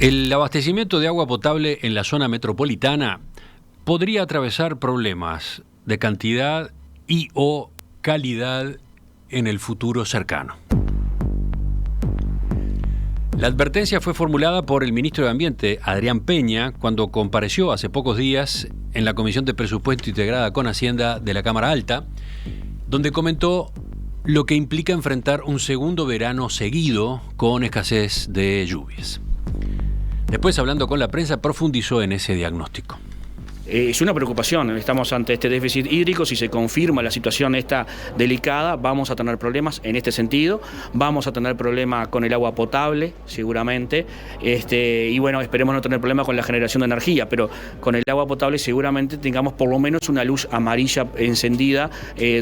El abastecimiento de agua potable en la zona metropolitana podría atravesar problemas de cantidad y o calidad en el futuro cercano. La advertencia fue formulada por el ministro de Ambiente, Adrián Peña, cuando compareció hace pocos días en la Comisión de Presupuesto Integrada con Hacienda de la Cámara Alta, donde comentó lo que implica enfrentar un segundo verano seguido con escasez de lluvias. Después, hablando con la prensa, profundizó en ese diagnóstico. Es una preocupación, estamos ante este déficit hídrico. Si se confirma la situación esta delicada, vamos a tener problemas en este sentido, vamos a tener problemas con el agua potable, seguramente, y bueno, esperemos no tener problemas con la generación de energía, pero con el agua potable seguramente tengamos por lo menos una luz amarilla encendida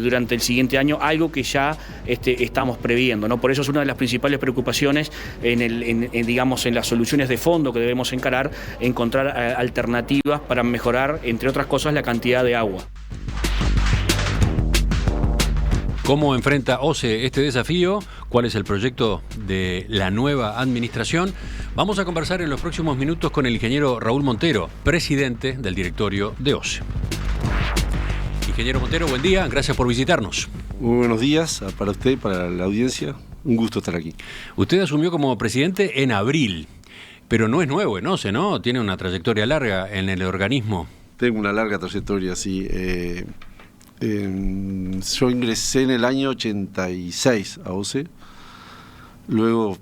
durante el siguiente año, algo que ya estamos previendo, ¿no? Por eso es una de las principales preocupaciones digamos, en las soluciones de fondo que debemos encontrar alternativas para mejorar, entre otras cosas, la cantidad de agua. ¿Cómo enfrenta OCE este desafío? ¿Cuál es el proyecto de la nueva administración? Vamos a conversar en los próximos minutos con el ingeniero Raúl Montero, presidente del directorio de OCE. Ingeniero Montero, buen día, gracias por visitarnos. Muy buenos días para usted y para la audiencia. Un gusto estar aquí. Usted asumió como presidente en abril, pero no es nuevo en OCE, ¿no? Tiene una trayectoria larga en el organismo. Tengo una larga trayectoria, sí. Yo ingresé en el año 86 a OCE. Luego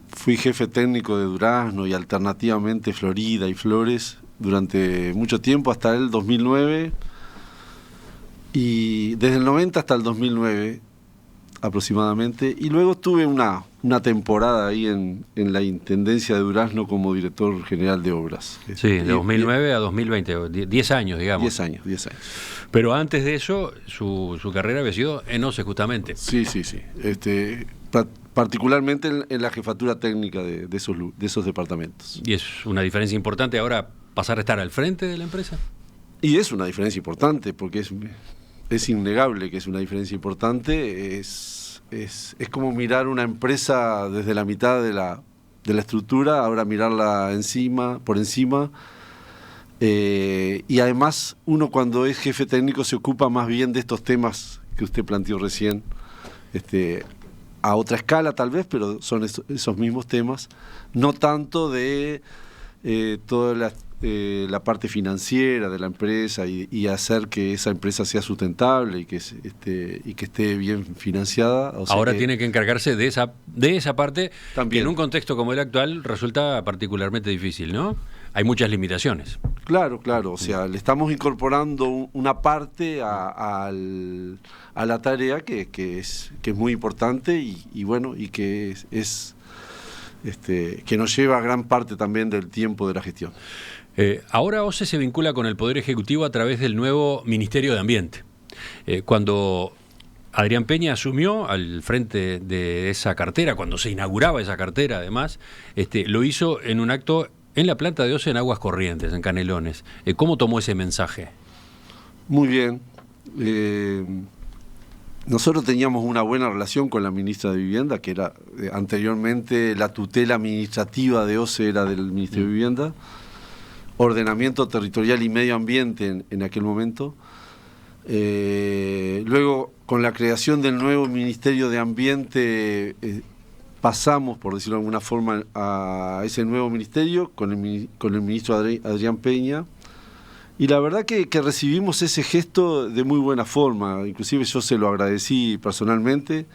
fui jefe técnico de Durazno y alternativamente Florida y Flores durante mucho tiempo, hasta el 2009. Y desde el 90 hasta el 2009 aproximadamente. Y luego tuve una temporada ahí en la Intendencia de Durazno como director general de obras. Sí, de 2009 a 2020, 10 años, digamos. 10 años. Pero antes de eso, su carrera había sido en OCE, justamente. Sí. Particularmente en la jefatura técnica de esos departamentos. ¿Y es una diferencia importante ahora pasar a estar al frente de la empresa? Y es una diferencia importante, porque es innegable que es una diferencia importante. Es como mirar una empresa desde la mitad de la estructura, ahora mirarla por encima. Y además, uno cuando es jefe técnico se ocupa más bien de estos temas que usted planteó recién, a otra escala tal vez, pero son esos mismos temas, no tanto de toda la parte financiera de la empresa y hacer que esa empresa sea sustentable y que esté bien financiada. O sea, ahora tiene que encargarse de esa parte también, que en un contexto como el actual resulta particularmente difícil, ¿no? Hay muchas limitaciones. Claro, o sea, le estamos incorporando una parte a la tarea que es muy importante y bueno, y que que nos lleva gran parte también del tiempo de la gestión. Ahora OCE se vincula con el Poder Ejecutivo a través del nuevo Ministerio de Ambiente. Cuando Adrián Peña asumió al frente de esa cartera, cuando se inauguraba esa cartera además, lo hizo en un acto en la planta de OCE en Aguas Corrientes, en Canelones. ¿Cómo tomó ese mensaje? Muy bien. Nosotros teníamos una buena relación con la ministra de Vivienda, que era anteriormente la tutela administrativa de OCE era del Ministerio de Vivienda, Ordenamiento Territorial y Medio Ambiente en aquel momento. Luego, con la creación del nuevo Ministerio de Ambiente, pasamos, por decirlo de alguna forma, a ese nuevo ministerio con el ministro Adrián Peña. Y la verdad que recibimos ese gesto de muy buena forma, inclusive yo se lo agradecí personalmente,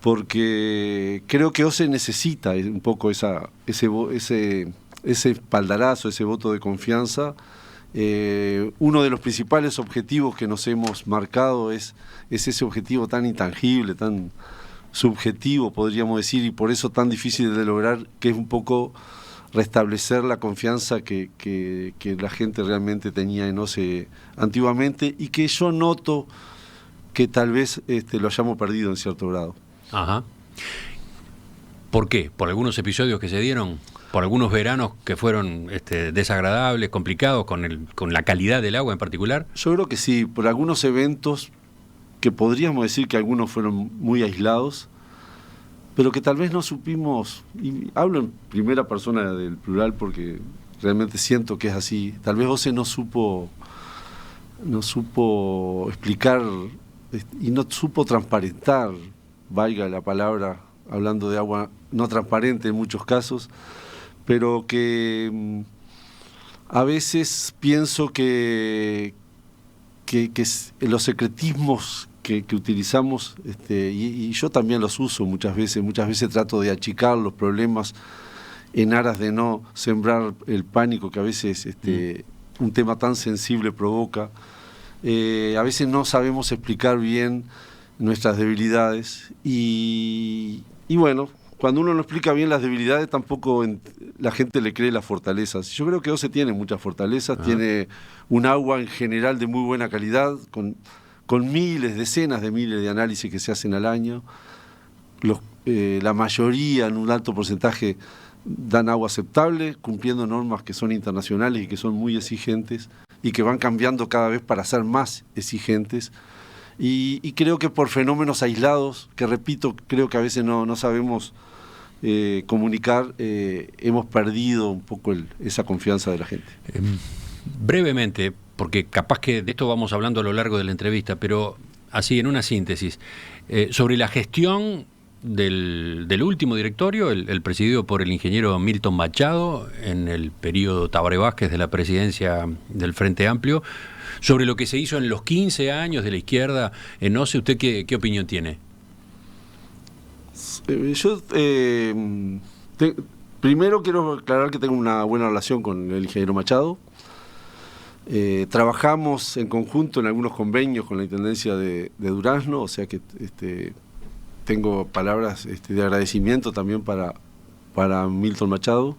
porque creo que OCE necesita un poco ese espaldarazo, ese voto de confianza. Uno de los principales objetivos que nos hemos marcado es ese objetivo tan intangible, tan subjetivo, podríamos decir, y por eso tan difícil de lograr, que es un poco restablecer la confianza que la gente realmente tenía en OCE antiguamente y que yo noto que tal vez lo hayamos perdido en cierto grado. Ajá. ¿Por qué? ¿Por algunos episodios que se dieron? ¿Por algunos veranos que fueron desagradables, complicados, con la calidad del agua en particular? Yo creo que sí, por algunos eventos que podríamos decir que algunos fueron muy aislados, pero que tal vez no supimos, y hablo en primera persona del plural porque realmente siento que es así, tal vez OCE no supo explicar y no supo transparentar, valga la palabra, hablando de agua no transparente en muchos casos, pero que a veces pienso que los secretismos que utilizamos, y yo también los uso muchas veces trato de achicar los problemas en aras de no sembrar el pánico que a veces un tema tan sensible provoca. A veces no sabemos explicar bien nuestras debilidades y bueno, cuando uno no explica bien las debilidades tampoco la gente le cree las fortalezas. Yo creo que OCE tiene muchas fortalezas, tiene un agua en general de muy buena calidad, con miles, decenas de miles de análisis que se hacen al año. La mayoría, en un alto porcentaje, dan agua aceptable, cumpliendo normas que son internacionales y que son muy exigentes y que van cambiando cada vez para ser más exigentes. Y creo que por fenómenos aislados, que repito, creo que a veces no sabemos comunicar, hemos perdido un poco esa confianza de la gente. Brevemente, porque capaz que de esto vamos hablando a lo largo de la entrevista, pero así en una síntesis, sobre la gestión del último directorio, el presidido por el ingeniero Milton Machado en el periodo Tabaré Vázquez de la presidencia del Frente Amplio, sobre lo que se hizo en los 15 años de la izquierda en OCE, ¿usted qué opinión tiene? Yo primero quiero aclarar que tengo una buena relación con el ingeniero Machado. Trabajamos en conjunto en algunos convenios con la Intendencia de Durazno, o sea que tengo palabras de agradecimiento también para Milton Machado.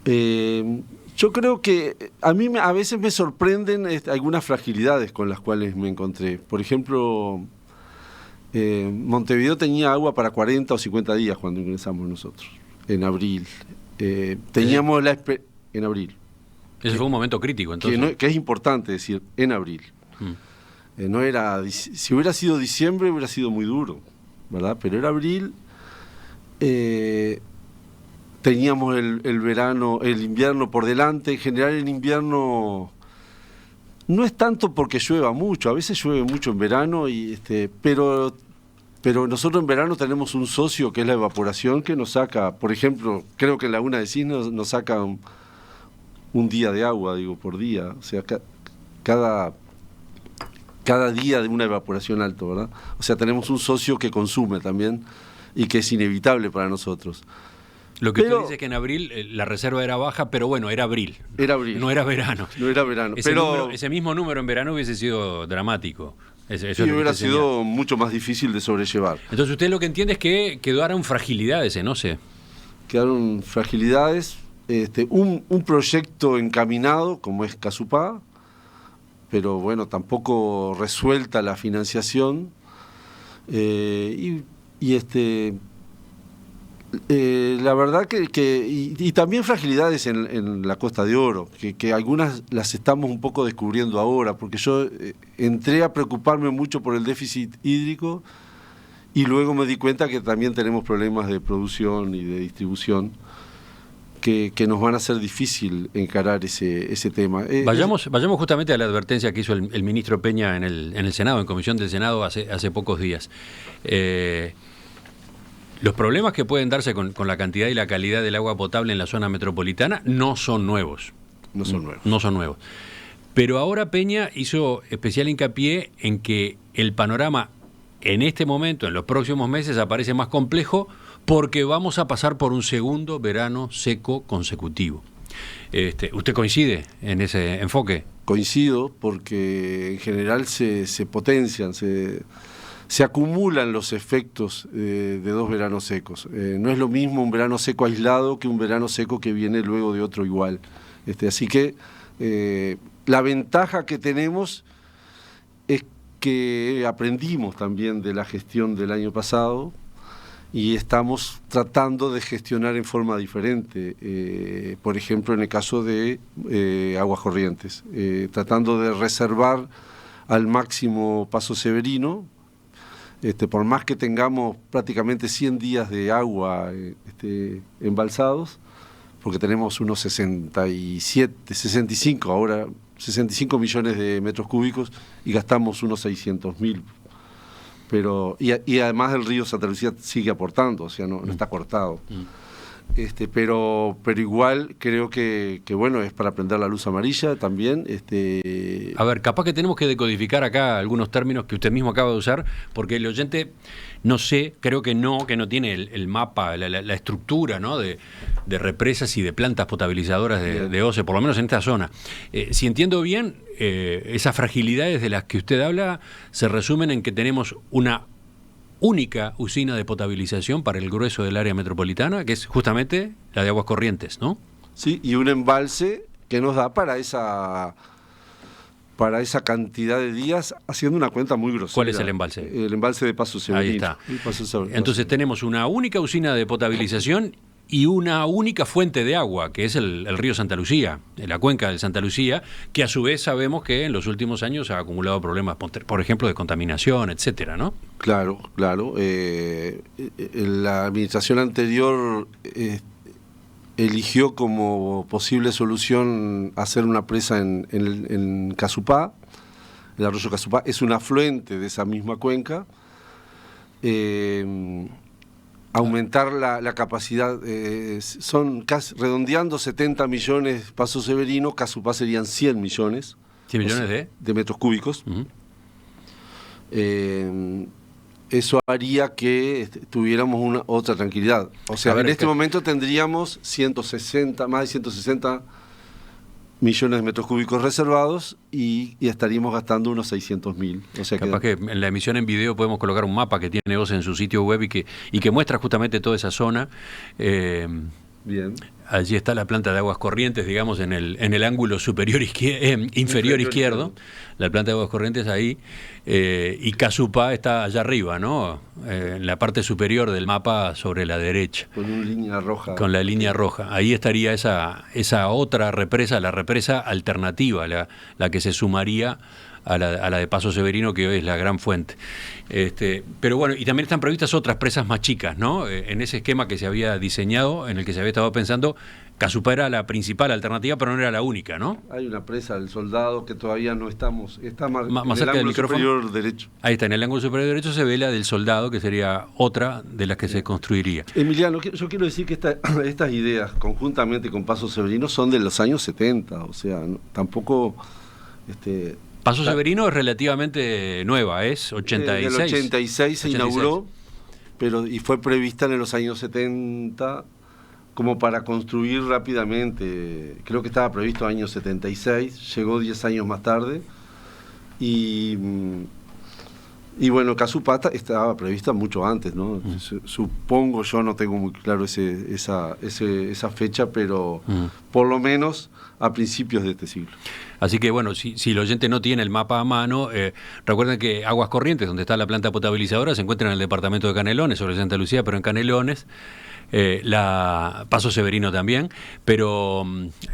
Yo creo que a mí a veces me sorprenden algunas fragilidades con las cuales me encontré. Por ejemplo, Montevideo tenía agua para 40 o 50 días cuando ingresamos nosotros, en abril. Teníamos en abril. Ese fue un momento crítico, entonces. Que es importante decir, en abril. No era, si hubiera sido diciembre hubiera sido muy duro, ¿verdad? Pero era abril. Teníamos el invierno por delante. En general el invierno no es tanto porque llueva mucho, a veces llueve mucho en verano, pero nosotros en verano tenemos un socio que es la evaporación, que nos saca, por ejemplo, creo que en Laguna de Cisne nos saca un día de agua, por día, o sea, cada día de una evaporación alto, ¿verdad? O sea, tenemos un socio que consume también y que es inevitable para nosotros. Lo que usted dice es que en abril la reserva era baja, pero bueno, era abril. Era abril. No era verano. No era verano. Ese mismo número en verano hubiese sido dramático. Eso hubiera sido mucho más difícil de sobrellevar. Entonces usted lo que entiende es que quedaron fragilidades, ¿no sé? Quedaron fragilidades. Un proyecto encaminado, como es Casupá, pero bueno, tampoco resuelta la financiación. La verdad que también fragilidades en la Costa de Oro, que algunas las estamos un poco descubriendo ahora, porque yo entré a preocuparme mucho por el déficit hídrico y luego me di cuenta que también tenemos problemas de producción y de distribución que nos van a hacer difícil encarar ese tema. Vayamos justamente a la advertencia que hizo el ministro Peña en el Senado, en comisión del Senado hace pocos días. Los problemas que pueden darse con la cantidad y la calidad del agua potable en la zona metropolitana no son nuevos. No son nuevos. No son nuevos. Pero ahora Peña hizo especial hincapié en que el panorama en este momento, en los próximos meses, aparece más complejo porque vamos a pasar por un segundo verano seco consecutivo. ¿Usted coincide en ese enfoque? Coincido porque en general se potencian, se acumulan los efectos de dos veranos secos. No es lo mismo un verano seco aislado que un verano seco que viene luego de otro igual. Así que la ventaja que tenemos es que aprendimos también de la gestión del año pasado y estamos tratando de gestionar en forma diferente. Por ejemplo, en el caso de Aguas Corrientes, tratando de reservar al máximo Paso Severino, Por más que tengamos prácticamente 100 días de agua embalsados, porque tenemos unos 65 ahora, 65 millones de metros cúbicos y gastamos unos 600.000. Y además el río Santa Lucía sigue aportando, o sea, no está cortado. Pero igual creo que bueno, es para prender la luz amarilla también. A ver, capaz que tenemos que decodificar acá algunos términos que usted mismo acaba de usar, porque el oyente, no sé, creo que no tiene el mapa, la estructura, ¿no?, de represas y de plantas potabilizadoras de OCE, por lo menos en esta zona. Si entiendo bien, esas fragilidades de las que usted habla se resumen en que tenemos una única usina de potabilización para el grueso del área metropolitana, que es justamente la de Aguas Corrientes, ¿no? Sí, y un embalse que nos da para esa cantidad de días, haciendo una cuenta muy grosera. ¿Cuál es el embalse? El embalse de Paso Severino. Ahí está. Entonces tenemos una única usina de potabilización y una única fuente de agua, que es el río Santa Lucía, la cuenca del Santa Lucía, que a su vez sabemos que en los últimos años ha acumulado problemas, por ejemplo, de contaminación, etcétera, ¿no? Claro. La administración anterior eligió como posible solución hacer una presa en Casupá. El arroyo Casupá es un afluente de esa misma cuenca. Aumentar la capacidad, son casi, redondeando 70 millones Paso Severino, Casupá serían 100 millones. ¿100 millones de metros cúbicos. Uh-huh. Eso haría que tuviéramos otra tranquilidad. O sea, en este momento tendríamos más de 160 millones de metros cúbicos reservados y estaríamos gastando unos 600.000. O sea, capaz que en la emisión en video podemos colocar un mapa que tiene OCE en su sitio web y que muestra justamente toda esa zona. Bien. Allí está la planta de Aguas Corrientes, digamos, en el ángulo inferior izquierdo, la planta de Aguas Corrientes ahí, y Casupá está allá arriba, ¿no? En la parte superior del mapa sobre la derecha. Con una línea roja. Con la línea roja. Ahí estaría esa otra represa, la represa alternativa, la que se sumaría a la de Paso Severino, que hoy es la gran fuente. Pero bueno, y también están previstas otras presas más chicas, ¿no? En ese esquema que se había diseñado, en el que se había estado pensando, Casupá era la principal alternativa, pero no era la única, ¿no? Hay una presa del Soldado que todavía no estamos, está más en cerca del micrófono superior derecho. Ahí está, en el ángulo superior derecho se ve la del Soldado, que sería otra de las que se construiría. Emiliano, yo quiero decir que estas ideas, conjuntamente con Paso Severino, son de los años 70, o sea, tampoco... Paso Severino es relativamente nueva, es 86. En el 86 se inauguró, y fue prevista en los años 70 como para construir rápidamente. Creo que estaba previsto en el año 76, llegó 10 años más tarde. Y bueno, Casupá estaba prevista mucho antes, ¿no? Supongo, yo no tengo muy claro esa fecha, pero por lo menos a principios de este siglo. Así que bueno, si el oyente no tiene el mapa a mano, recuerden que Aguas Corrientes, donde está la planta potabilizadora, se encuentra en el departamento de Canelones, sobre Santa Lucía, pero en Canelones. La Paso Severino también, pero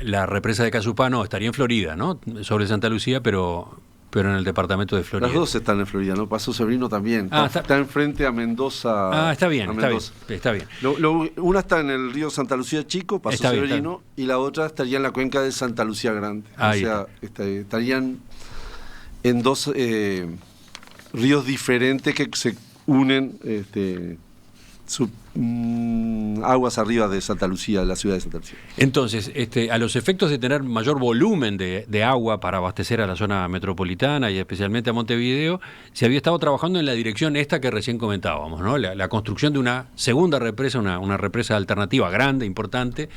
la represa de Casupá no, estaría en Florida, ¿no? Sobre Santa Lucía, pero en el departamento de Florida. Las dos están en Florida, ¿no? Paso Severino también. Está enfrente a Mendoza. Está bien. Una está en el río Santa Lucía Chico, Paso Severino, y la otra estaría en la cuenca de Santa Lucía Grande. Ahí o sea, estarían en dos ríos diferentes que se unen aguas arriba de Santa Lucía, la ciudad de Santa Lucía. Entonces, a los efectos de tener mayor volumen de agua para abastecer a la zona metropolitana y especialmente a Montevideo, se había estado trabajando en la dirección esta que recién comentábamos, ¿no? La construcción de una segunda represa, una represa alternativa grande, importante,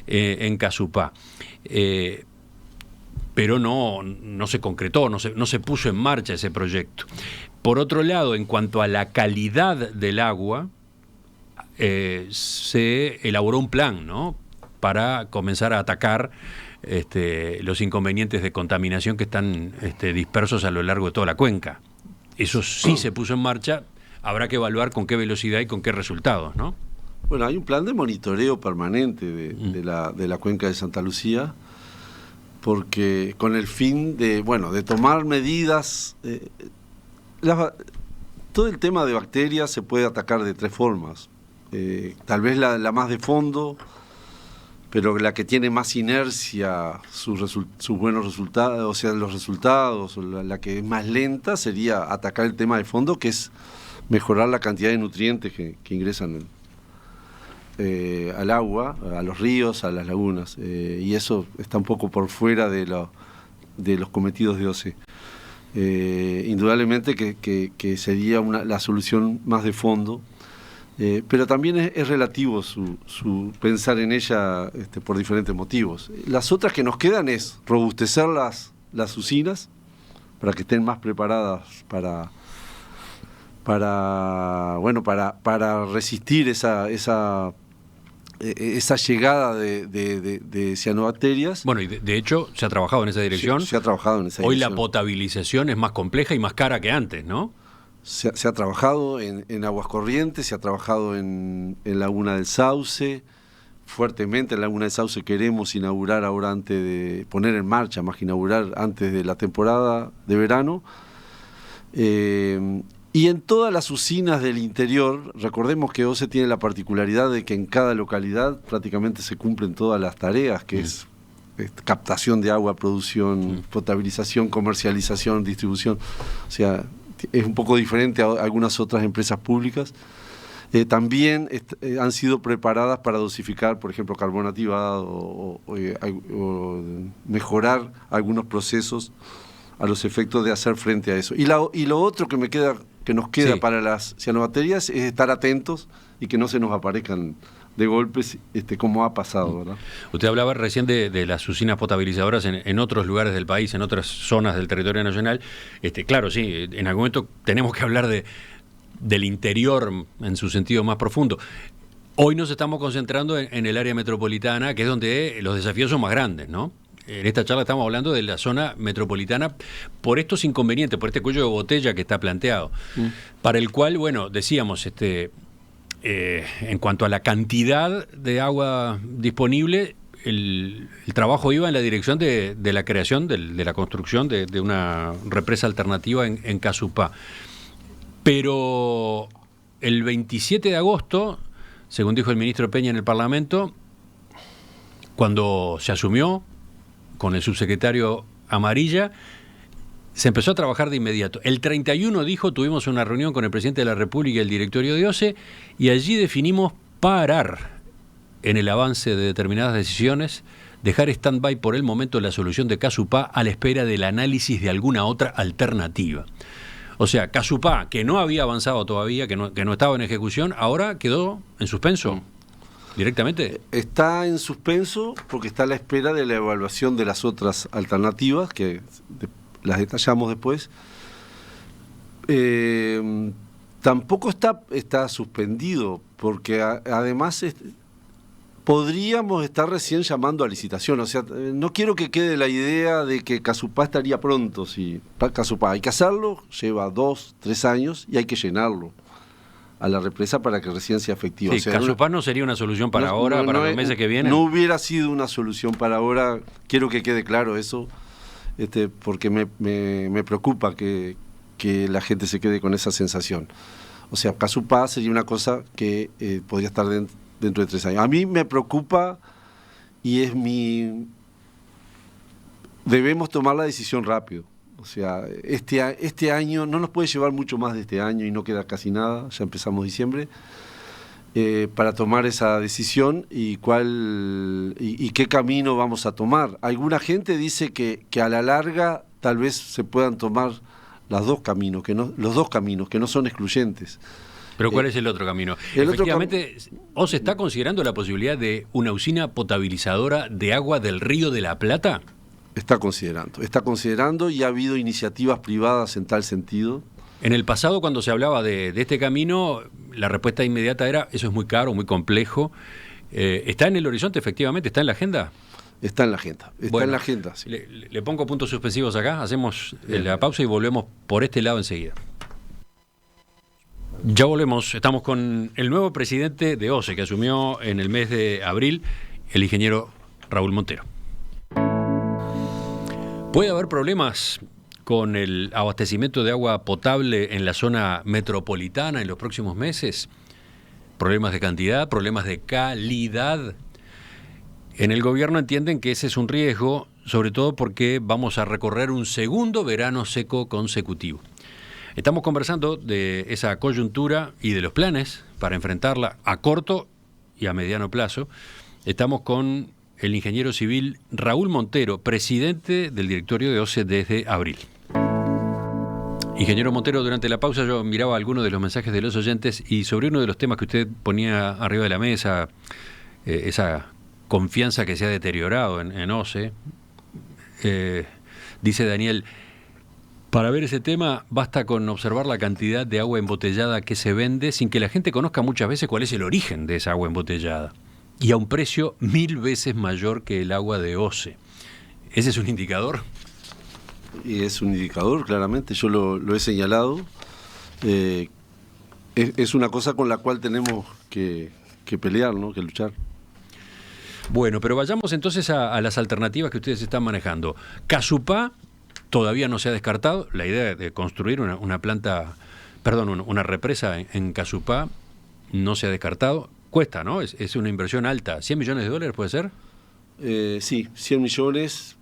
en Casupá. Pero no se concretó, no se puso en marcha ese proyecto. Por otro lado, en cuanto a la calidad del agua, se elaboró un plan, ¿no?, para comenzar a atacar los inconvenientes de contaminación que están dispersos a lo largo de toda la cuenca. Eso sí se puso en marcha, habrá que evaluar con qué velocidad y con qué resultados, ¿no? Bueno, hay un plan de monitoreo permanente de la cuenca de Santa Lucía, porque con el fin de tomar medidas... todo el tema de bacterias se puede atacar de 3 formas. Tal vez la más de fondo, pero la que tiene más inercia, sus buenos resultados, o sea, los resultados, la que es más lenta sería atacar el tema de fondo, que es mejorar la cantidad de nutrientes que ingresan al agua, a los ríos, a las lagunas, y eso está un poco por fuera de los cometidos de OCE. Indudablemente que sería la solución más de fondo, pero también es relativo su pensar en ella por diferentes motivos. Las otras que nos quedan es robustecer las usinas para que estén más preparadas para resistir esa llegada de cianobacterias. Bueno, y de hecho se ha trabajado en esa dirección. Se ha trabajado en esa Hoy dirección. la potabilización es más compleja y más cara que antes, ¿no? Se ha trabajado en aguas corrientes, se ha trabajado en Laguna del Sauce, fuertemente en Laguna del Sauce queremos inaugurar ahora antes de poner en marcha, más que inaugurar antes de la temporada de verano. Y en todas las usinas del interior, recordemos que OCE tiene la particularidad de que en cada localidad prácticamente se cumplen todas las tareas, que es captación de agua, producción, potabilización, comercialización, distribución. O sea, es un poco diferente a algunas otras empresas públicas. También han sido preparadas para dosificar, por ejemplo, carbón activado o mejorar algunos procesos a los efectos de hacer frente a eso. Y lo otro que nos queda para las cianobacterias es estar atentos y que no se nos aparezcan de golpes, como ha pasado, ¿verdad? Usted hablaba recién de las usinas potabilizadoras en otros lugares del país, en otras zonas del territorio nacional. Claro, sí, en algún momento tenemos que hablar del interior en su sentido más profundo. Hoy nos estamos concentrando en el área metropolitana, que es donde los desafíos son más grandes, ¿no? En esta charla estamos hablando de la zona metropolitana por estos inconvenientes, por este cuello de botella que está planteado, para el cual, bueno, decíamos, en cuanto a la cantidad de agua disponible, el trabajo iba en la dirección de la creación, de la construcción de una represa alternativa en Casupá. Pero el 27 de agosto, según dijo el ministro Peña en el Parlamento, cuando se asumió con el subsecretario Amarilla, se empezó a trabajar de inmediato. El 31, dijo, tuvimos una reunión con el presidente de la República y el directorio de OCE, y allí definimos parar en el avance de determinadas decisiones, dejar stand-by por el momento la solución de Casupá a la espera del análisis de alguna otra alternativa. O sea, Casupá, que no había avanzado todavía, que no estaba en ejecución, ahora quedó en suspenso. ¿Directamente? Está en suspenso porque está a la espera de la evaluación de las otras alternativas, que las detallamos después. Tampoco está suspendido, porque además podríamos estar recién llamando a licitación. O sea, no quiero que quede la idea de que Casupá estaría pronto. Si Casupá hay que hacerlo, lleva 2, 3 años y hay que llenarlo a la represa para que recién sea efectiva. Sí, o sea, Casupá no sería una solución para ahora, para los meses que vienen. No hubiera sido una solución para ahora, quiero que quede claro eso, porque me preocupa que la gente se quede con esa sensación. O sea, Casupá sería una cosa que podría estar dentro de 3 años. A mí me preocupa y debemos tomar la decisión rápido. O sea, este año no nos puede llevar mucho más de este año y no queda casi nada, ya empezamos diciembre, para tomar esa decisión y qué camino vamos a tomar. Alguna gente dice que a la larga tal vez se puedan tomar los dos caminos, que no son excluyentes. ¿Pero cuál es el otro camino? Efectivamente, ¿OCE está considerando la posibilidad de una usina potabilizadora de agua del Río de la Plata? Está considerando y ha habido iniciativas privadas en tal sentido. En el pasado, cuando se hablaba de este camino, la respuesta inmediata era: eso es muy caro, muy complejo. ¿Está en el horizonte, efectivamente? ¿Está en la agenda? Está en la agenda. Bueno, en la agenda, sí. Le pongo puntos suspensivos acá, hacemos la pausa y volvemos por este lado enseguida. Ya volvemos, estamos con el nuevo presidente de OCE, que asumió en el mes de abril, el ingeniero Raúl Montero. Puede haber problemas con el abastecimiento de agua potable en la zona metropolitana en los próximos meses? Problemas de cantidad, problemas de calidad. En el gobierno entienden que ese es un riesgo, sobre todo porque vamos a recorrer un segundo verano seco consecutivo. Estamos conversando de esa coyuntura y de los planes para enfrentarla a corto y a mediano plazo. Estamos con el ingeniero civil Raúl Montero, presidente del directorio de OCE desde abril. Ingeniero Montero, durante la pausa yo miraba algunos de los mensajes de los oyentes y sobre uno de los temas que usted ponía arriba de la mesa, esa confianza que se ha deteriorado en OCE, dice Daniel, para ver ese tema basta con observar la cantidad de agua embotellada que se vende sin que la gente conozca muchas veces cuál es el origen de esa agua embotellada y a un precio 1000 veces mayor que el agua de OCE. ¿Ese es un indicador? Y es un indicador, claramente, yo lo he señalado. Es una cosa con la cual tenemos que pelear, ¿no? Que luchar. Bueno, pero vayamos entonces a las alternativas que ustedes están manejando. Casupá todavía no se ha descartado. La idea de construir una represa en Casupá no se ha descartado. Cuesta, ¿no? Es una inversión alta. ¿$100 millones puede ser? Sí, 100 millones.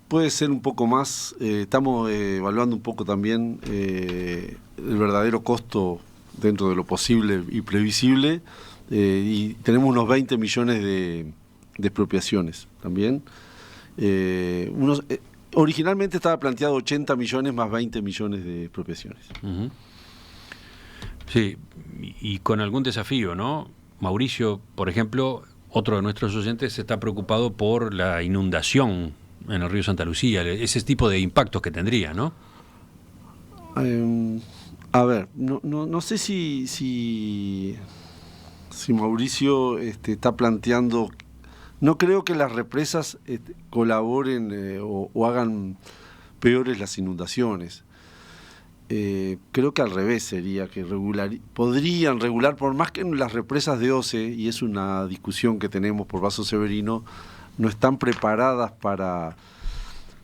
Puede ser un poco más. Estamos evaluando un poco también el verdadero costo dentro de lo posible y previsible. Y tenemos unos 20 millones de expropiaciones también. Originalmente estaba planteado 80 millones más 20 millones de expropiaciones. Uh-huh. Sí, y con algún desafío, ¿no? Mauricio, por ejemplo, otro de nuestros oyentes, está preocupado por la inundación en el río Santa Lucía, ese tipo de impactos que tendría, ¿no? A ver, no sé si Mauricio está planteando. No creo que las represas colaboren o hagan peores las inundaciones. Creo que al revés sería que podrían regular, por más que en las represas de OCE, y es una discusión que tenemos por Vaso Severino, no están preparadas para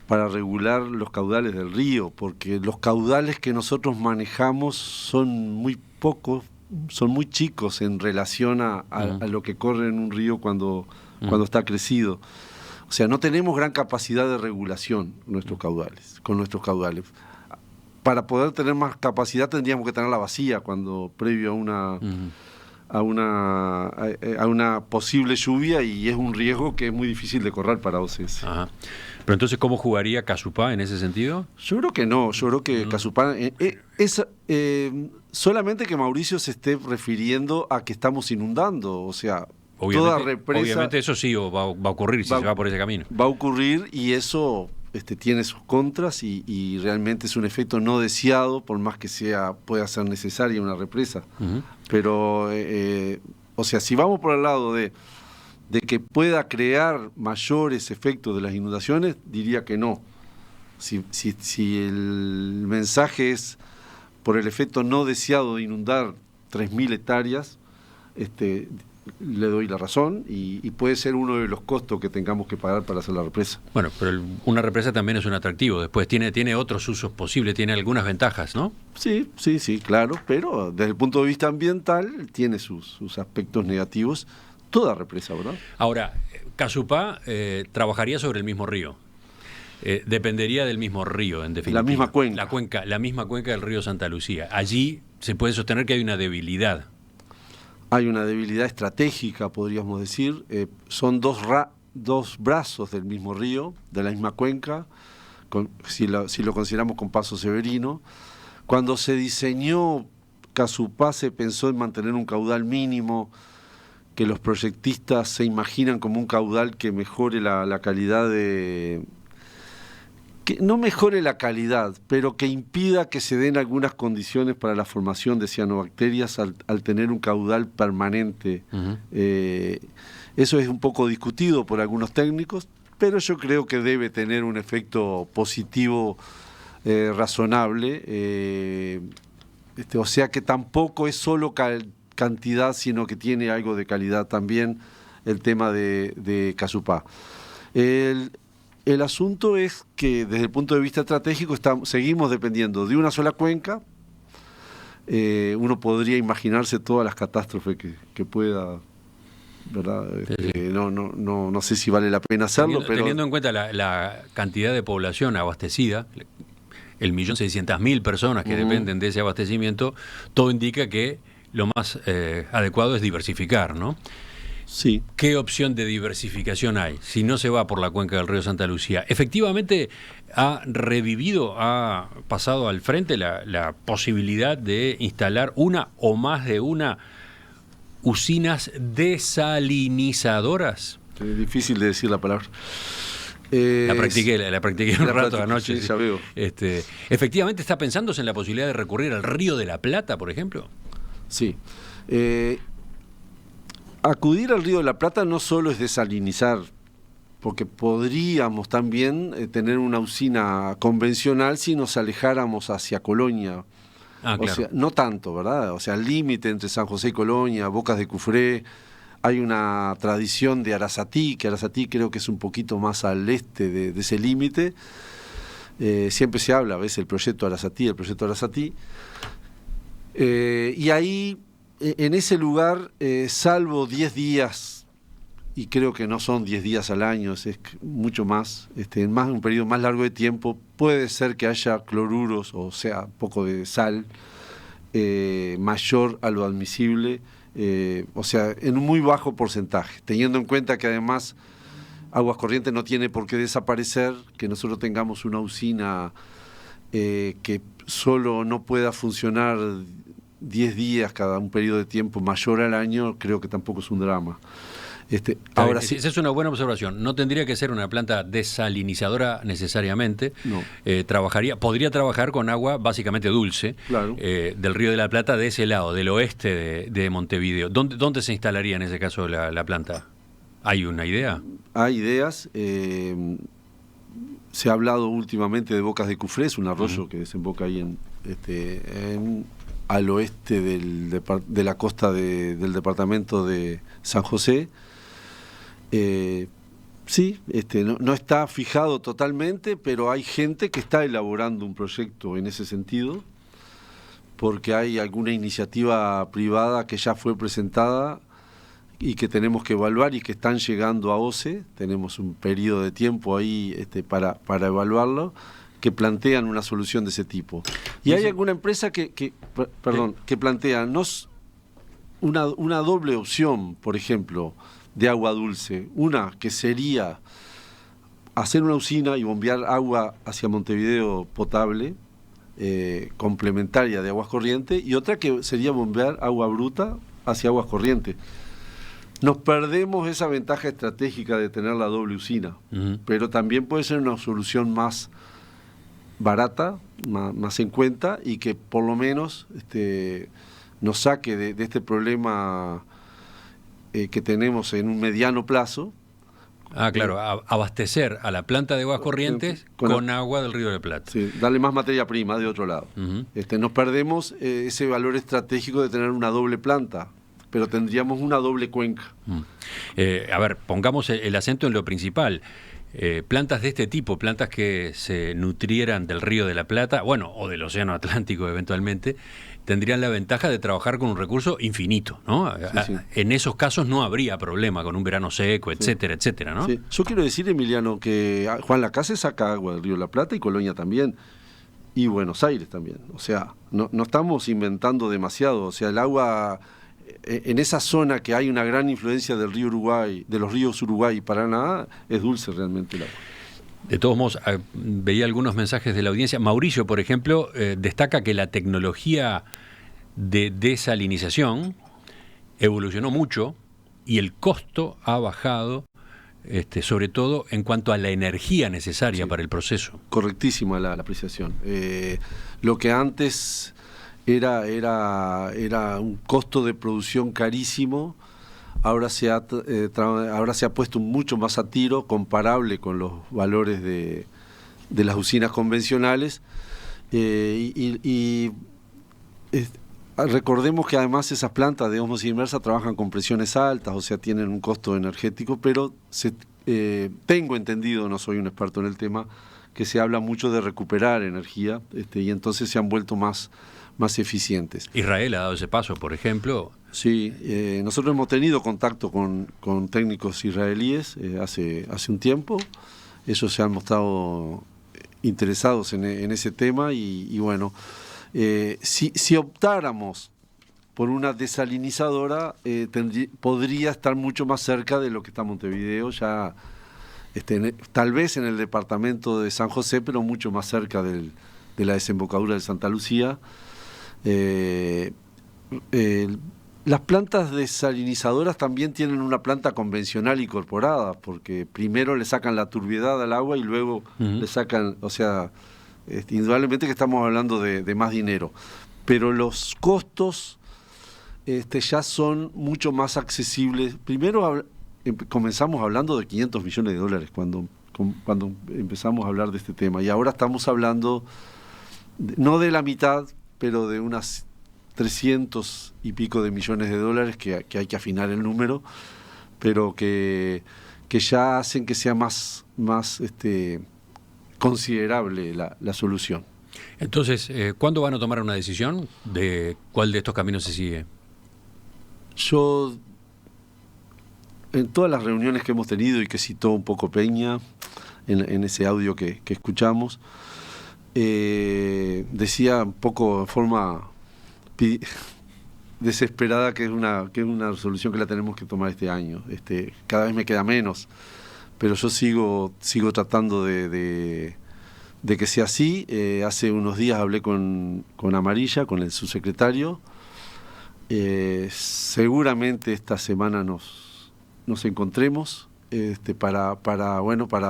regular los caudales del río, porque los caudales que nosotros manejamos son muy pocos, son muy chicos en relación a lo que corre en un río cuando está crecido. O sea, no tenemos gran capacidad de regulación con nuestros caudales. Para poder tener más capacidad tendríamos que tenerla vacía previo a una posible lluvia, y es un riesgo que es muy difícil de correr para OCS. Ajá. Pero entonces, ¿cómo jugaría Casupá en ese sentido? Yo creo que no, yo creo que Casupá es solamente que Mauricio se esté refiriendo a que estamos inundando, o sea, toda represa. Obviamente eso sí va a ocurrir si se va por ese camino. Va a ocurrir, y eso tiene sus contras y realmente es un efecto no deseado, por más que pueda ser necesaria una represa. Uh-huh. Pero, o sea, si vamos por el lado de que pueda crear mayores efectos de las inundaciones, diría que no. Si el mensaje es por el efecto no deseado de inundar 3.000 hectáreas, le doy la razón, y puede ser uno de los costos que tengamos que pagar para hacer la represa. Bueno, pero una represa también es un atractivo. Después tiene otros usos posibles, tiene algunas ventajas, ¿no? Sí, claro, pero desde el punto de vista ambiental tiene sus aspectos negativos. Toda represa, ¿verdad? Ahora, Casupá trabajaría sobre el mismo río. Dependería del mismo río, en definitiva. La misma cuenca. La misma cuenca del río Santa Lucía. Allí se puede sostener que hay una debilidad. Hay una debilidad estratégica, podríamos decir. Son dos brazos del mismo río, de la misma cuenca, si lo consideramos con Paso Severino. Cuando se diseñó Casupá se pensó en mantener un caudal mínimo, que los proyectistas se imaginan como un caudal que mejore la calidad que no mejore la calidad, pero que impida que se den algunas condiciones para la formación de cianobacterias al tener un caudal permanente. Uh-huh. Eso es un poco discutido por algunos técnicos, pero yo creo que debe tener un efecto positivo razonable. O sea que tampoco es solo cantidad, sino que tiene algo de calidad también el tema de Casupá. El El asunto es que desde el punto de vista estratégico seguimos dependiendo de una sola cuenca. Uno podría imaginarse todas las catástrofes que pueda, ¿verdad? No sé si vale la pena hacerlo, pero teniendo en cuenta la cantidad de población abastecida, el 1.600.000 personas que dependen de ese abastecimiento, todo indica que lo más adecuado es diversificar, ¿no? Sí. ¿Qué opción de diversificación hay si no se va por la cuenca del río Santa Lucía? ¿Efectivamente ha revivido, ha pasado al frente la posibilidad de instalar una o más de una usinas desalinizadoras? Es difícil de decir la palabra. La practiqué un rato anoche. Sí, ya veo. ¿Efectivamente está pensándose en la posibilidad de recurrir al Río de la Plata, por ejemplo? Sí. Acudir al Río de la Plata no solo es desalinizar, porque podríamos también tener una usina convencional si nos alejáramos hacia Colonia. Claro. O sea, no tanto, ¿verdad? O sea, el límite entre San José y Colonia, Bocas de Cufré, hay una tradición de Arasatí, que Arasatí creo que es un poquito más al este de ese límite. Siempre se habla, a veces el proyecto Arasatí. Y ahí, en ese lugar, salvo 10 días, y creo que no son 10 días al año, es mucho más, en un periodo más largo de tiempo, puede ser que haya cloruros, o sea, un poco de sal, mayor a lo admisible, o sea, en un muy bajo porcentaje, teniendo en cuenta que además Aguas Corrientes no tiene por qué desaparecer, que nosotros tengamos una usina que solo no pueda funcionar 10 días cada un periodo de tiempo mayor al año, creo que tampoco es un drama. Ahora sí. Esa es una buena observación. No tendría que ser una planta desalinizadora necesariamente. No. Podría trabajar con agua básicamente dulce, claro, del Río de la Plata, de ese lado, del oeste de Montevideo. ¿Dónde se instalaría en ese caso la planta? ¿Hay una idea? Hay ideas. Se ha hablado últimamente de Bocas de Cufré, es un arroyo que desemboca ahí al oeste de la costa del departamento de San José. Sí, no está fijado totalmente, pero hay gente que está elaborando un proyecto en ese sentido, porque hay alguna iniciativa privada que ya fue presentada y que tenemos que evaluar y que están llegando a OCE. Tenemos un periodo de tiempo ahí para evaluarlo, que plantean una solución de ese tipo. Y hay alguna empresa que plantea una doble opción, por ejemplo, de agua dulce. Una que sería hacer una usina y bombear agua hacia Montevideo potable, complementaria de Aguas Corrientes, y otra que sería bombear agua bruta hacia Aguas Corrientes. Nos perdemos esa ventaja estratégica de tener la doble usina, pero también puede ser una solución más barata, más en cuenta, y que por lo menos nos saque de este problema que tenemos en un mediano plazo. Claro, abastecer a la planta de Aguas Corrientes con agua del Río de la Plata. Sí, darle más materia prima de otro lado. Nos perdemos ese valor estratégico de tener una doble planta, pero tendríamos una doble cuenca. Pongamos el acento en lo principal. Plantas de este tipo, plantas que se nutrieran del Río de la Plata, o del Océano Atlántico eventualmente, tendrían la ventaja de trabajar con un recurso infinito, ¿no? Sí. En esos casos no habría problema con un verano seco, etcétera, etcétera, ¿no? Sí. Yo quiero decir, Emiliano, que Juan Lacase saca agua del Río de la Plata y Colonia también, y Buenos Aires también. O sea, no estamos inventando demasiado. O sea, el agua, en esa zona que hay una gran influencia del río Uruguay, de los ríos Uruguay y Paraná, es dulce realmente el agua. De todos modos, veía algunos mensajes de la audiencia. Mauricio, por ejemplo, destaca que la tecnología de desalinización evolucionó mucho y el costo ha bajado, sobre todo en cuanto a la energía necesaria para el proceso. Correctísima la apreciación. Lo que antes era un costo de producción carísimo, ahora se ha puesto mucho más a tiro, comparable con los valores de las usinas convencionales, recordemos que además esas plantas de ósmosis inversa trabajan con presiones altas, o sea, tienen un costo energético, pero tengo entendido, no soy un experto en el tema, que se habla mucho de recuperar energía, y entonces se han vuelto más eficientes. Israel ha dado ese paso, por ejemplo. Sí, nosotros hemos tenido contacto con técnicos israelíes hace un tiempo. Ellos se han mostrado interesados en ese tema y bueno, si optáramos por una desalinizadora, podría estar mucho más cerca de lo que está Montevideo, ya tal vez en el departamento de San José, pero mucho más cerca de la desembocadura de Santa Lucía. Las plantas desalinizadoras también tienen una planta convencional incorporada, porque primero le sacan la turbiedad al agua y luego le sacan, o sea, indudablemente que estamos hablando de más dinero, pero los costos ya son mucho más accesibles. Primero comenzamos hablando de $500 millones cuando empezamos a hablar de este tema, y ahora estamos hablando no de la mitad, pero de unas 300 y pico de millones de dólares, que hay que afinar el número, pero que ya hacen que sea más considerable la solución. Entonces, ¿cuándo van a tomar una decisión de cuál de estos caminos se sigue? Yo, en todas las reuniones que hemos tenido y que citó un poco Peña en ese audio que escuchamos, decía un poco en forma desesperada que es una resolución que la tenemos que tomar este año. Cada vez me queda menos, pero yo sigo tratando de que sea así. Hace unos días hablé con Amarilla, con el subsecretario. Seguramente esta semana nos encontremos para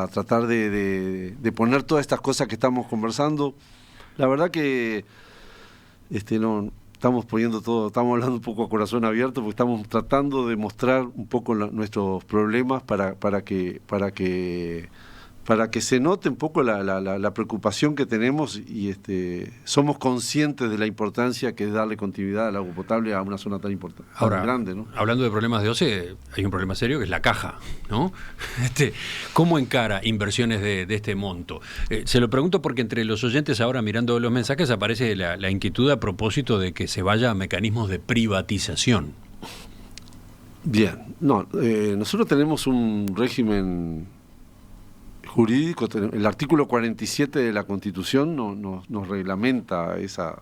tratar de poner todas estas cosas que estamos conversando. La verdad que no estamos poniendo todo, estamos hablando un poco a corazón abierto, porque estamos tratando de mostrar un poco nuestros problemas para que se note un poco la preocupación que tenemos, y somos conscientes de la importancia que es darle continuidad al agua potable a una zona tan importante, ahora, tan grande, ¿no? Hablando de problemas de OCE, hay un problema serio que es la caja, ¿no? ¿Cómo encara inversiones de este monto? Se lo pregunto porque entre los oyentes ahora, mirando los mensajes, aparece la inquietud a propósito de que se vaya a mecanismos de privatización. Bien, nosotros tenemos un régimen jurídico. El artículo 47 de la Constitución nos reglamenta esa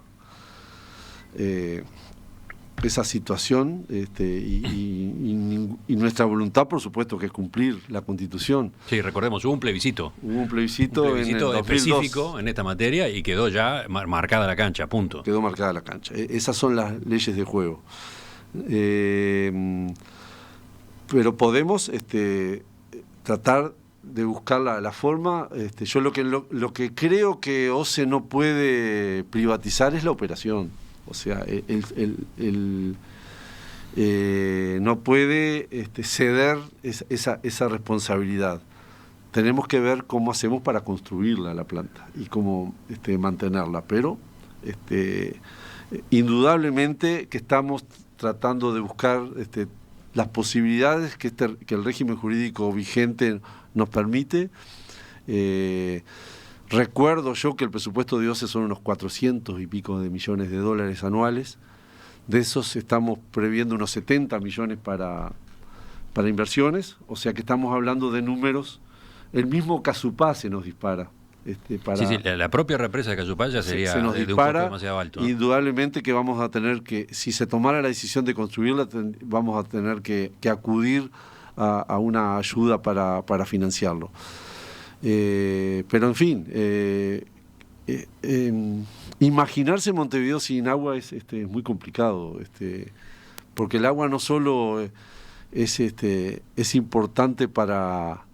situación, y nuestra voluntad, por supuesto, que es cumplir la Constitución. Sí, recordemos, hubo un plebiscito. Hubo un plebiscito en el 2002, específico en esta materia, y quedó ya marcada la cancha, punto. Quedó marcada la cancha. Esas son las leyes de juego. Pero podemos tratar de buscar la forma. Yo lo que creo que OCE no puede privatizar es la operación. O sea, no puede ceder esa responsabilidad. Tenemos que ver cómo hacemos para construirla, la planta, y cómo mantenerla. Pero indudablemente que estamos tratando de buscar las posibilidades que el régimen jurídico vigente nos permite. Recuerdo yo que el presupuesto de OCE son unos 400 y pico de millones de dólares anuales. De esos estamos previendo unos 70 millones para inversiones, o sea que estamos hablando de números. El mismo Casupá se nos dispara. Sí, la propia represa de Casupá ya sería se nos de dispara, un costo demasiado alto, ¿no? Indudablemente que vamos a tener que, si se tomara la decisión de construirla, vamos a tener que acudir a una ayuda para financiarlo. Pero en fin, imaginarse Montevideo sin agua es muy complicado, porque el agua no solo es importante para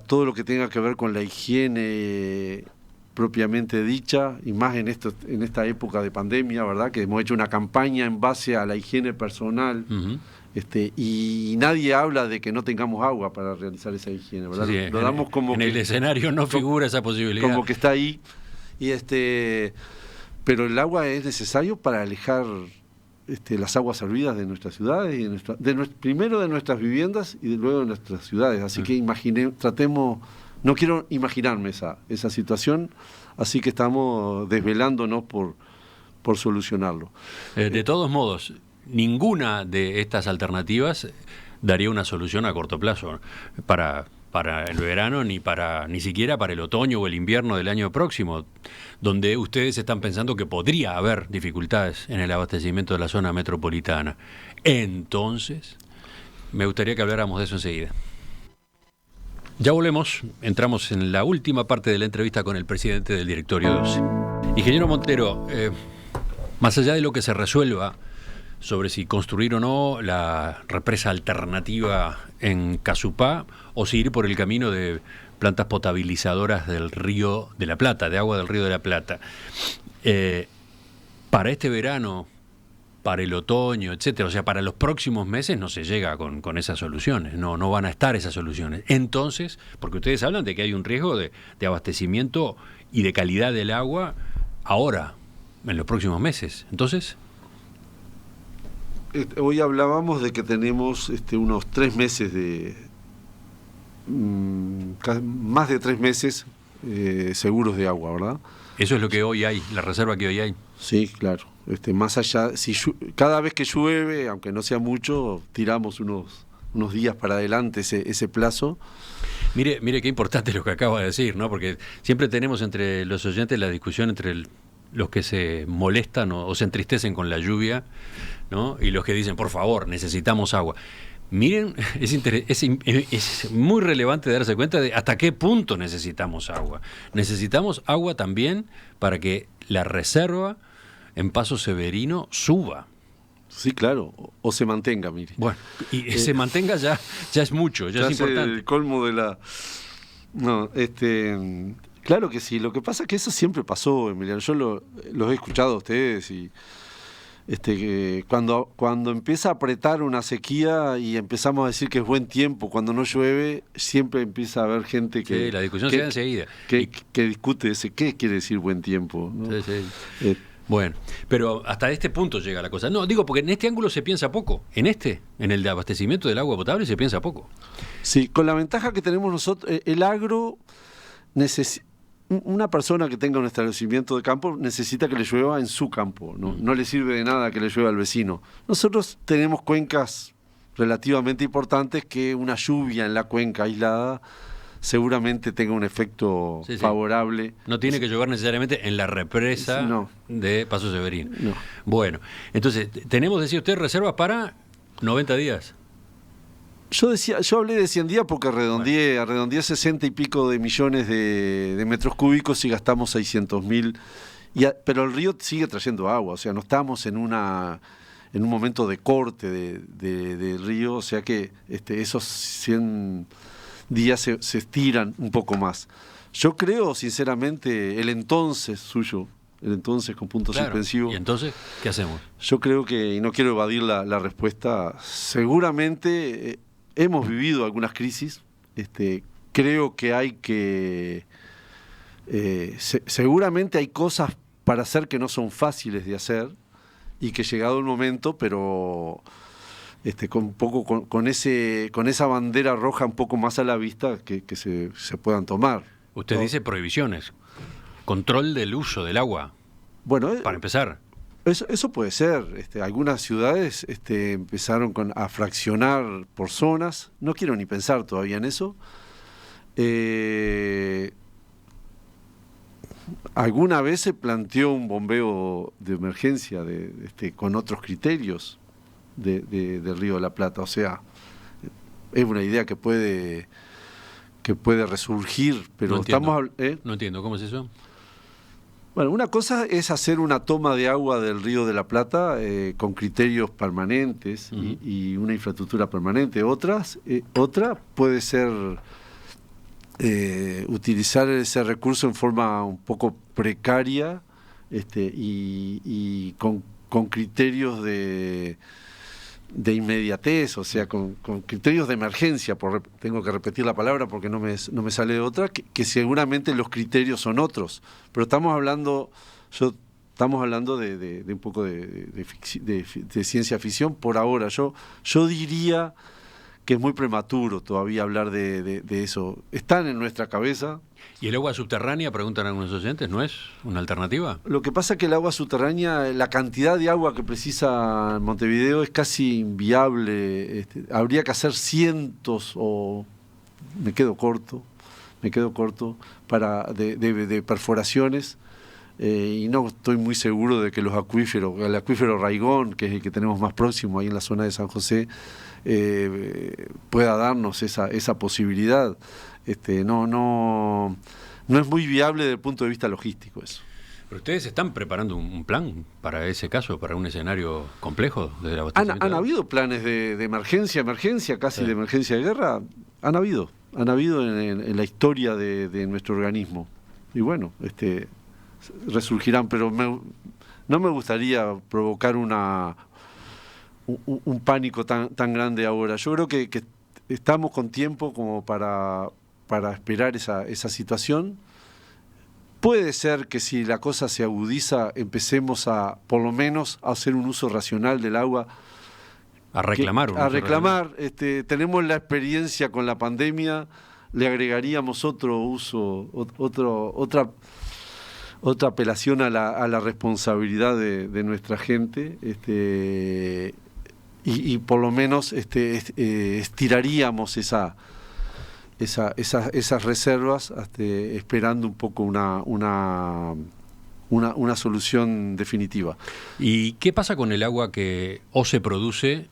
todo lo que tenga que ver con la higiene propiamente dicha, y más en esta época de pandemia, ¿verdad? Que hemos hecho una campaña en base a la higiene personal. Uh-huh. Y nadie habla de que no tengamos agua para realizar esa higiene, ¿verdad? Sí, lo damos como en el escenario no figura esa posibilidad. Como que está ahí. Pero el agua es necesario para alejar las aguas servidas de nuestras ciudades, y primero de nuestras viviendas y luego de nuestras ciudades. Así que no quiero imaginarme esa situación, así que estamos desvelándonos por solucionarlo. De todos modos, ninguna de estas alternativas daría una solución a corto plazo para el verano, ni siquiera para el otoño o el invierno del año próximo, donde ustedes están pensando que podría haber dificultades en el abastecimiento de la zona metropolitana. Entonces, me gustaría que habláramos de eso enseguida. Ya volvemos, entramos en la última parte de la entrevista con el presidente del Directorio 12. Ingeniero Montero, más allá de lo que se resuelva sobre si construir o no la represa alternativa en Casupá o si ir por el camino de plantas potabilizadoras del Río de la Plata, de agua del Río de la Plata, para este verano, para el otoño, etcétera, o sea, para los próximos meses no se llega con esas soluciones, no van a estar esas soluciones. Entonces, porque ustedes hablan de que hay un riesgo de abastecimiento y de calidad del agua ahora, en los próximos meses. Entonces, hoy hablábamos de que tenemos unos 3 meses más de 3 meses seguros de agua, ¿verdad? Eso es lo que hoy hay, la reserva que hoy hay. Sí, claro. Más allá, cada vez que llueve, aunque no sea mucho, tiramos unos días para adelante ese plazo. Mire qué importante lo que acaba de decir, ¿no? Porque siempre tenemos entre los oyentes la discusión entre los que se molestan o se entristecen con la lluvia, ¿no? Y los que dicen, por favor, necesitamos agua. Miren, es muy relevante darse cuenta de hasta qué punto necesitamos agua. Necesitamos agua también para que la reserva en Paso Severino suba. Sí, claro, o se mantenga, mire. Bueno, y se mantenga ya es mucho, ya es importante. El colmo de la... No, claro que sí, lo que pasa es que eso siempre pasó, Emiliano. Yo los he escuchado a ustedes y que cuando empieza a apretar una sequía y empezamos a decir que es buen tiempo, cuando no llueve, siempre empieza a haber gente que... Sí, la discusión se da enseguida. Que discute qué quiere decir buen tiempo, ¿no? Sí. Bueno, pero hasta este punto llega la cosa. No, digo, porque en este ángulo se piensa poco. En el de abastecimiento del agua potable se piensa poco. Sí, con la ventaja que tenemos nosotros, el agro una persona que tenga un establecimiento de campo necesita que le llueva en su campo, no le sirve de nada que le llueva al vecino. Nosotros tenemos cuencas relativamente importantes que una lluvia en la cuenca aislada seguramente tenga un efecto favorable. No tiene que llover necesariamente en la represa de Paso Severino. No. Bueno, entonces, tenemos, decía usted, reservas para 90 días. Yo hablé de 100 días porque redondeé 60 y pico de millones de metros cúbicos y gastamos 600.000. Pero el río sigue trayendo agua, o sea, no estamos en un momento de corte del río, o sea que esos 100 días se estiran un poco más. Yo creo, sinceramente, el entonces con puntos suspensivos. ¿Y entonces qué hacemos? Yo creo que, y no quiero evadir la respuesta, seguramente hemos vivido algunas crisis. Creo que seguramente hay cosas para hacer que no son fáciles de hacer y que llegado el momento, pero con esa bandera roja un poco más a la vista que se puedan tomar. Usted dice prohibiciones, control del uso del agua. Bueno, para empezar. Eso puede ser. Algunas ciudades empezaron a fraccionar por zonas. No quiero ni pensar todavía en eso. Alguna vez se planteó un bombeo de emergencia con otros criterios del Río de la Plata. O sea, es una idea que puede resurgir, pero No entiendo, ¿cómo es eso? Bueno, una cosa es hacer una toma de agua del Río de la Plata con criterios permanentes y una infraestructura permanente. Otra puede ser utilizar ese recurso en forma un poco precaria y con criterios de inmediatez, o sea, con criterios de emergencia, tengo que repetir la palabra porque no me sale de otra, que seguramente los criterios son otros, pero estamos hablando, yo estamos hablando de un poco de ciencia ficción por ahora. Yo diría que es muy prematuro todavía hablar de eso. Están en nuestra cabeza. ¿Y el agua subterránea, preguntan algunos oyentes, no es una alternativa? Lo que pasa es que el agua subterránea, la cantidad de agua que precisa Montevideo es casi inviable. Habría que hacer cientos, o me quedo corto, de perforaciones. Y no estoy muy seguro de que el acuífero Raigón, que es el que tenemos más próximo ahí en la zona de San José, pueda darnos esa posibilidad. No es muy viable desde el punto de vista logístico eso. ¿Pero ustedes están preparando un plan para ese caso, para un escenario complejo desde el abastecimiento? ¿Han habido planes de emergencia, casi sí, de emergencia de guerra? Han habido en la historia de nuestro organismo. Y bueno, resurgirán, pero no me gustaría provocar un pánico tan grande ahora. Yo creo que estamos con tiempo como para esperar esa situación. Puede ser que si la cosa se agudiza empecemos por lo menos a hacer un uso racional del agua. A reclamar. Tenemos la experiencia con la pandemia, le agregaríamos otro uso, otra apelación a la responsabilidad de nuestra gente, y por lo menos estiraríamos esas reservas esperando un poco una solución definitiva. ¿Y qué pasa con el agua que o se produce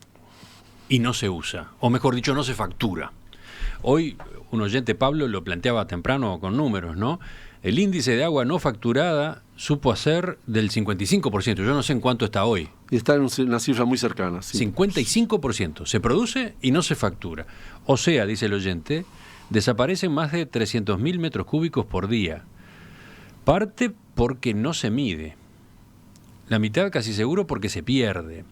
y no se usa? O mejor dicho, no se factura. Hoy un oyente, Pablo, lo planteaba temprano con números, ¿no? El índice de agua no facturada supo ser del 55%. Yo no sé en cuánto está hoy. Y está en una cifra muy cercana. Sí. 55%. Se produce y no se factura. O sea, dice el oyente, desaparecen más de 300.000 metros cúbicos por día. Parte porque no se mide. La mitad casi seguro porque se pierde.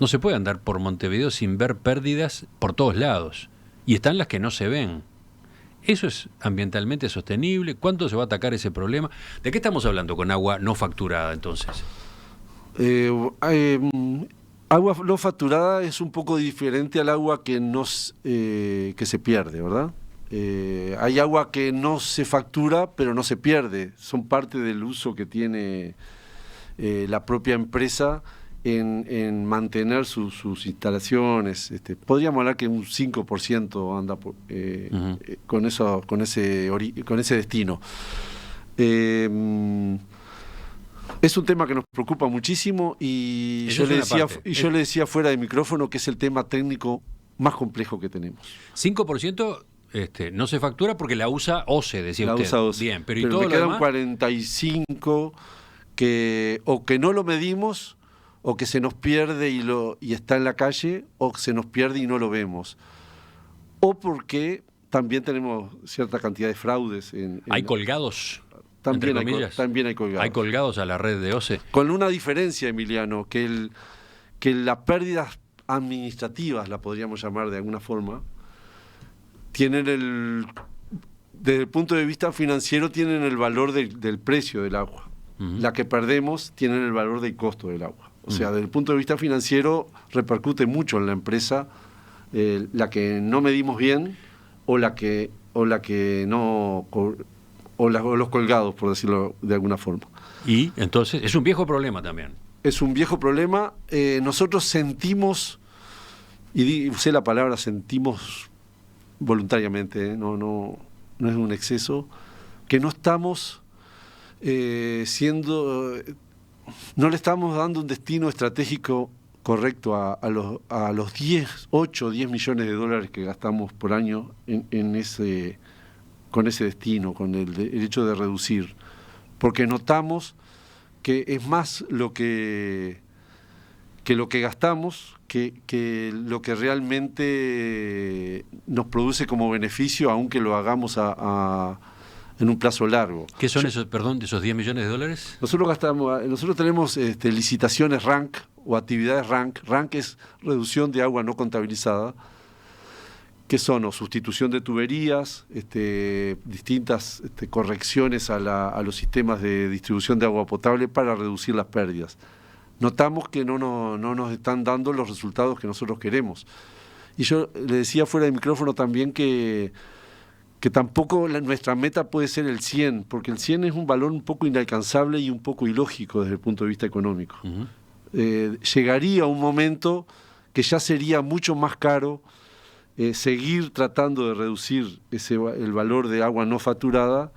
No se puede andar por Montevideo sin ver pérdidas por todos lados. Y están las que no se ven. ¿Eso es ambientalmente sostenible? ¿Cuánto se va a atacar ese problema? ¿De qué estamos hablando con agua no facturada entonces? Agua no facturada es un poco diferente al agua que se pierde, ¿verdad? Hay agua que no se factura pero no se pierde. Son parte del uso que tiene la propia empresa en mantener sus instalaciones. Podríamos hablar que un 5% anda con ese destino. Es un tema que nos preocupa muchísimo y yo le decía fuera de micrófono que es el tema técnico más complejo que tenemos. 5% no se factura porque la usa OCE, decía la usted. Usa OCE. Bien, pero ¿y pero todo me lo quedan demás? 45 que no lo medimos, o que se nos pierde y está en la calle, o se nos pierde y no lo vemos. O porque también tenemos cierta cantidad de fraudes. ¿Hay colgados? También hay colgados. ¿Hay colgados a la red de OCE? Con una diferencia, Emiliano, que las pérdidas administrativas, la podríamos llamar de alguna forma, tienen desde el punto de vista financiero, tienen el valor del precio del agua. Uh-huh. La que perdemos tienen el valor del costo del agua. O sea, desde el punto de vista financiero repercute mucho en la empresa la que no medimos bien o los colgados, por decirlo de alguna forma. Y entonces es un viejo problema también. Es un viejo problema. Nosotros sentimos, y usé la palabra sentimos voluntariamente, no es un exceso, que no estamos no le estamos dando un destino estratégico correcto a los 8 o 10 millones de dólares que gastamos por año con ese destino, con el hecho de reducir. Porque notamos que es más lo que gastamos que lo que realmente nos produce como beneficio, aunque lo hagamos en un plazo largo. ¿Qué son esos 10 millones de dólares? Nosotros tenemos licitaciones RANC o actividades RANC. RANC es reducción de agua no contabilizada, que son o sustitución de tuberías, distintas correcciones a los sistemas de distribución de agua potable para reducir las pérdidas. Notamos que no nos están dando los resultados que nosotros queremos. Y yo le decía fuera de micrófono también que tampoco nuestra meta puede ser el 100, porque el 100 es un valor un poco inalcanzable y un poco ilógico desde el punto de vista económico. Llegaría un momento que ya sería mucho más caro seguir tratando de reducir el valor de agua no facturada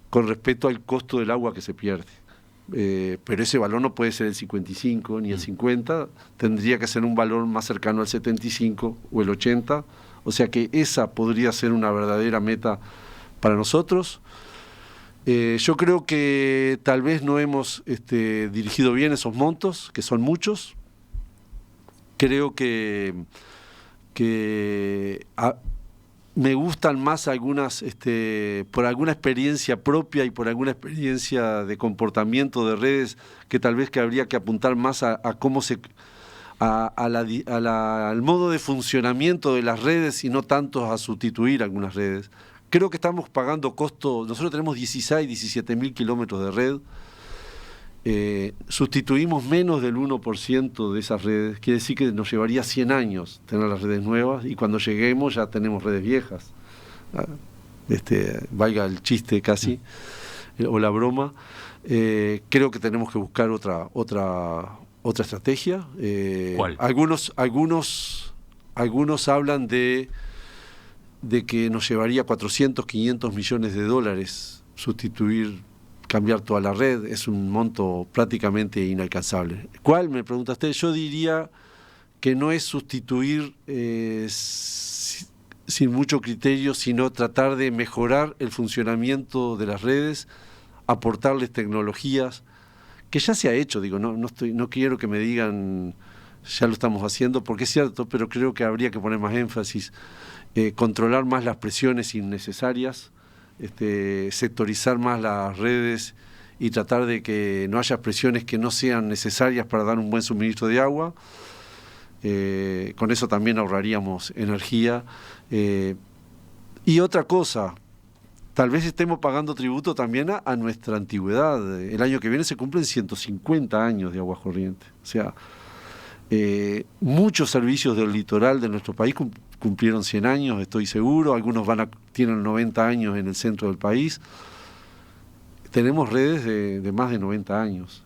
con respecto al costo del agua que se pierde. Pero ese valor no puede ser el 55 ni el 50, tendría que ser un valor más cercano al 75 o el 80, o sea que esa podría ser una verdadera meta para nosotros. Yo creo que tal vez no hemos dirigido bien esos montos, que son muchos. Creo que me gustan más algunas, por alguna experiencia propia y por alguna experiencia de comportamiento de redes, que tal vez que habría que apuntar más a cómo al modo de funcionamiento de las redes y no tanto a sustituir algunas redes. Creo que estamos pagando costos. Nosotros tenemos 17.000 kilómetros de red. Sustituimos menos del 1% de esas redes. Quiere decir que nos llevaría 100 años tener las redes nuevas, y cuando lleguemos ya tenemos redes viejas. Valga el chiste casi, o la broma. Creo que tenemos que buscar otra estrategia. ¿Cuál? Algunos hablan de que nos llevaría 400, 500 millones de dólares cambiar toda la red. Es un monto prácticamente inalcanzable. ¿Cuál? Me pregunta usted. Yo diría que no es sustituir sin mucho criterio, sino tratar de mejorar el funcionamiento de las redes, aportarles tecnologías, que ya se ha hecho. No quiero que me digan ya lo estamos haciendo, porque es cierto, pero creo que habría que poner más énfasis, controlar más las presiones innecesarias, sectorizar más las redes y tratar de que no haya presiones que no sean necesarias para dar un buen suministro de agua. Con eso también ahorraríamos energía. Y otra cosa, tal vez estemos pagando tributo también a nuestra antigüedad. El año que viene se cumplen 150 años de Aguas Corrientes. O sea, muchos servicios del litoral de nuestro país cumplieron 100 años, estoy seguro. Algunos tienen 90 años en el centro del país. Tenemos redes de más de 90 años.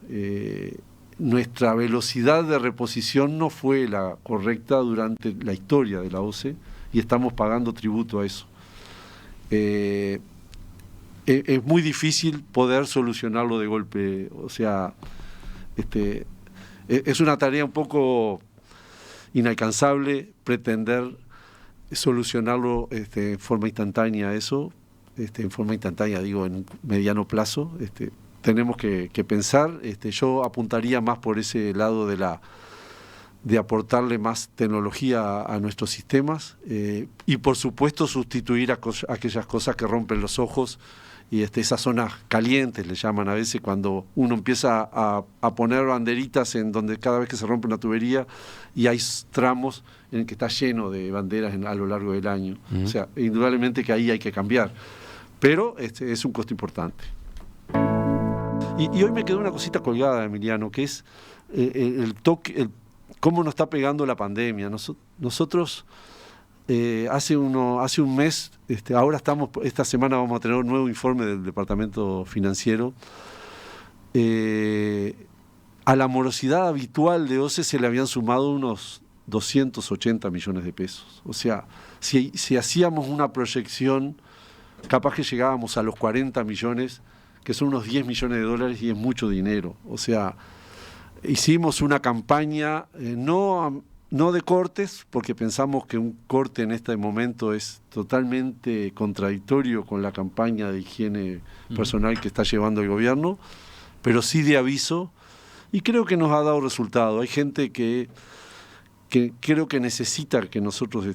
Nuestra velocidad de reposición no fue la correcta durante la historia de la OCE y estamos pagando tributo a eso. Es muy difícil poder solucionarlo de golpe. O sea, es una tarea un poco inalcanzable pretender solucionarlo en forma instantánea eso. En forma instantánea, digo, en mediano plazo. Tenemos que pensar. Yo apuntaría más por ese lado de aportarle más tecnología a nuestros sistemas, y por supuesto sustituir aquellas cosas que rompen los ojos, y esas zonas calientes le llaman a veces, cuando uno empieza a poner banderitas en donde cada vez que se rompe una tubería, y hay tramos en el que está lleno de banderas a lo largo del año. O sea, indudablemente que ahí hay que cambiar, pero es un costo importante. Y hoy me quedó una cosita colgada, Emiliano, que es el cómo nos está pegando la pandemia. Nosotros hace un mes, esta semana vamos a tener un nuevo informe del Departamento Financiero. A la morosidad habitual de OCE se le habían sumado unos 280 millones de pesos. O sea, si hacíamos una proyección, capaz que llegábamos a los 40 millones, que son unos 10 millones de dólares, y es mucho dinero. O sea, hicimos una campaña, no de cortes, porque pensamos que un corte en este momento es totalmente contradictorio con la campaña de higiene personal que está llevando el gobierno, pero sí de aviso, y creo que nos ha dado resultado. Hay gente que creo que necesita que nosotros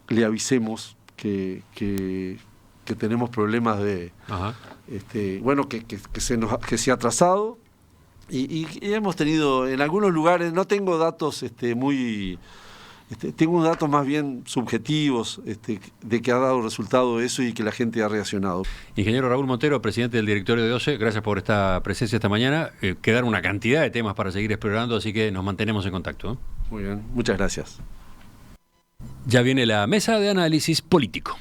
le avisemos que tenemos problemas de que se ha atrasado, y hemos tenido en algunos lugares, no tengo datos muy Tengo datos más bien subjetivos de que ha dado resultado eso y que la gente ha reaccionado. Ingeniero Raúl Montero, presidente del directorio de OCE, gracias por esta presencia esta mañana. Quedaron una cantidad de temas para seguir explorando, así que nos mantenemos en contacto. Muy bien, muchas gracias. Ya viene la mesa de análisis político.